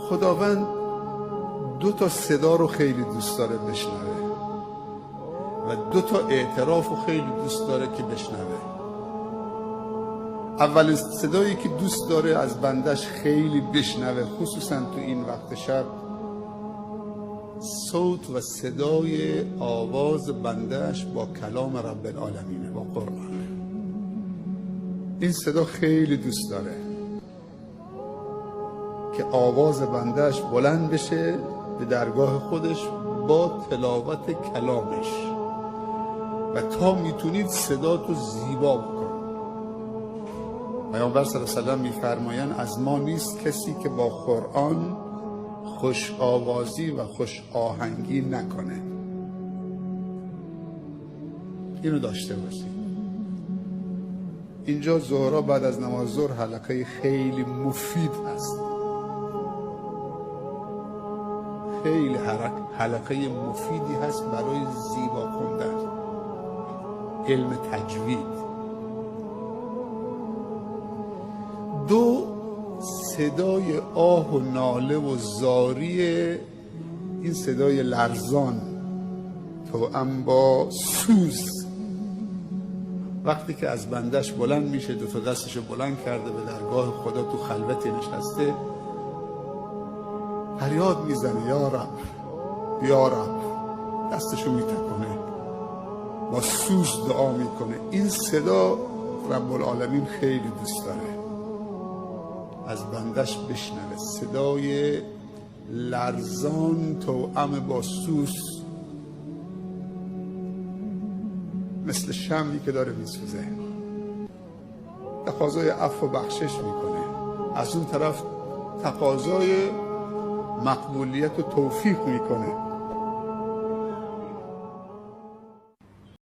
خداوند دو تا صدا رو خیلی دوست داره بشنوه و دو تا اعتراف رو خیلی دوست داره که بشنوه. اول صدایی که دوست داره از بندش خیلی بشنوه، خصوصا تو این وقت شب، صوت و صدای آواز بندش با کلام رب العالمینه، با قرآن. این صدا خیلی دوست داره که آواز بندش بلند بشه به درگاه خودش با تلاوت کلامش و تا میتونید صدا تو زیبا بکن. پیامبر صلی الله علیه و سلم میفرمایند از ما نیست کسی که با قرآن خوش آوازی و خوش آهنگی نکنه. اینو داشته باشید. اینجا ظهرا بعد از نماز ظهر حلقه خیلی مفید هست، خیلی حلقه مفیدی هست برای زیبا خوندن، علم تجوید. دو، صدای آه و ناله و زاری، این صدای لرزان توأم با سوز، وقتی که از بندش بلند میشه، دو تا دستشو بلند کرده به درگاه خدا، تو خلوتی نشسته، فریاد میزنه یا رب یا رب، دستشو میتکنه، با سوز دعا میکنه. این صدا رب العالمین خیلی دوست داره از بندش بشنوه، صدای لرزان توأم با سوز، مثل شمعی که داره میسوزه، تقاضای عفو و بخشش میکنه، از اون طرف تقاضای مقبولیت و توفیق میکنه.